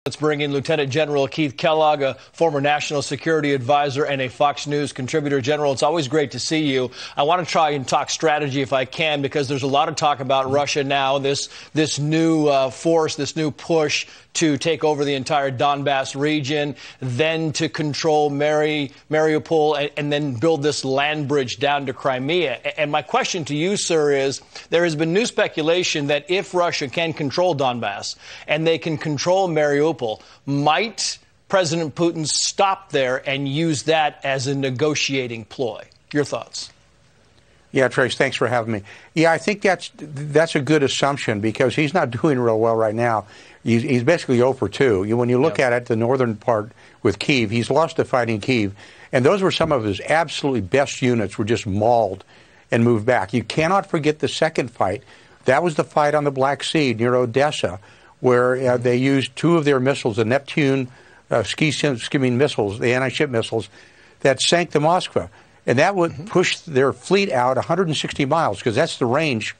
Let's bring in Lieutenant General Keith Kellogg, a former national security advisor and a Fox News contributor. General, it's always great to see you. I want to try and talk strategy if I can, because there's a lot of talk about Russia now, this new force, this new push to take over the entire Donbass region, then to control Mariupol, and then build this land bridge down to Crimea. And my question to you, sir, is there has been new speculation that if Russia can control Donbass and they can control Mariupol, might President Putin stop there and use that as a negotiating ploy? Your thoughts? Yeah, Trace, thanks for having me. Yeah, I think that's a good assumption, because he's not doing real well right now. He's basically 0 for 2. When you look at it, the northern part with Kyiv, he's lost a fight in Kyiv, and those were some of his absolutely best units were just mauled and moved back. You cannot forget the second fight. That was the fight on the Black Sea near Odessa, where they used 2 of their missiles, the Neptune skimming missiles, the anti-ship missiles, that sank the Moskva. And that would push their fleet out 160 miles, because that's the range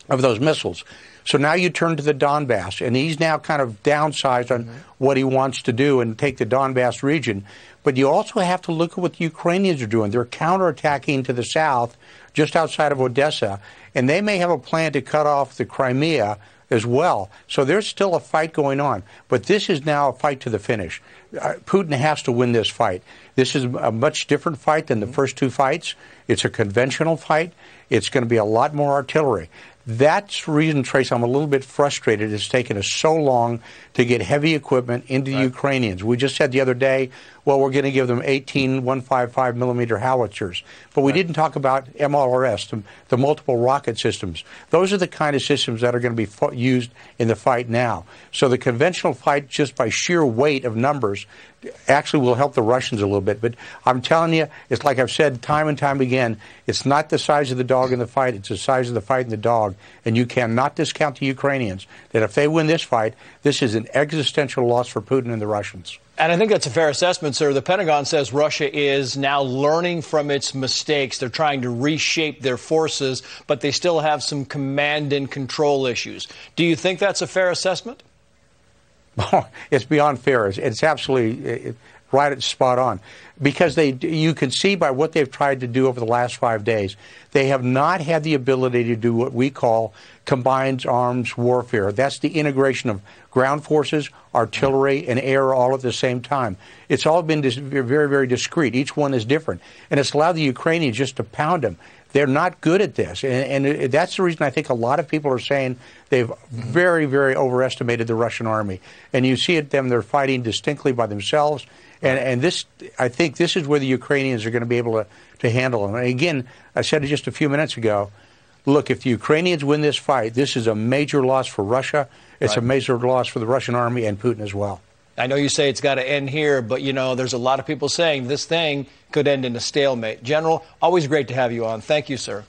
of those missiles. So now you turn to the Donbass, and he's now kind of downsized on what he wants to do and take the Donbass region. But you also have to look at what the Ukrainians are doing. They're counterattacking to the south, just outside of Odessa, and they may have a plan to cut off the Crimea as well. So there's still a fight going on. But this is now a fight to the finish. Putin has to win this fight. This is a much different fight than the first 2 fights. It's a conventional fight. It's going to be a lot more artillery. That's the reason, Trace, I'm a little bit frustrated. It's taken us so long to get heavy equipment into the Ukrainians. We just said the other day, well, we're going to give them 18 155 millimeter howitzers. But we didn't talk about MLRS, the multiple rocket systems. Those are the kind of systems that are going to be used in the fight now. So the conventional fight, just by sheer weight of numbers, actually will help the Russians a little bit. But I'm telling you, it's like I've said time and time again, it's not the size of the dog in the fight, it's the size of the fight in the dog. And you cannot discount the Ukrainians, that if they win this fight, this is an existential loss for Putin and the Russians. And I think that's a fair assessment, sir. The Pentagon says Russia is now learning from its mistakes. They're trying to reshape their forces, but they still have some command and control issues. Do you think that's a fair assessment? Oh, it's beyond fair. It's absolutely right, spot on. Because you can see by what they've tried to do over the last 5 days, they have not had the ability to do what we call combined arms warfare. That's the integration of ground forces, artillery, and air all at the same time. It's all been very, very discreet. Each one is different. And it's allowed the Ukrainians just to pound them. They're not good at this. And that's the reason I think a lot of people are saying they've very, very overestimated the Russian army. And you see it them, they're fighting distinctly by themselves. And this, I think this is where the Ukrainians are going to be able to handle them. And again, I said it just a few minutes ago, look, if the Ukrainians win this fight, this is a major loss for Russia. It's a major loss for the Russian army and Putin as well. I know you say it's got to end here, but, you know, there's a lot of people saying this thing could end in a stalemate. General, always great to have you on. Thank you, sir.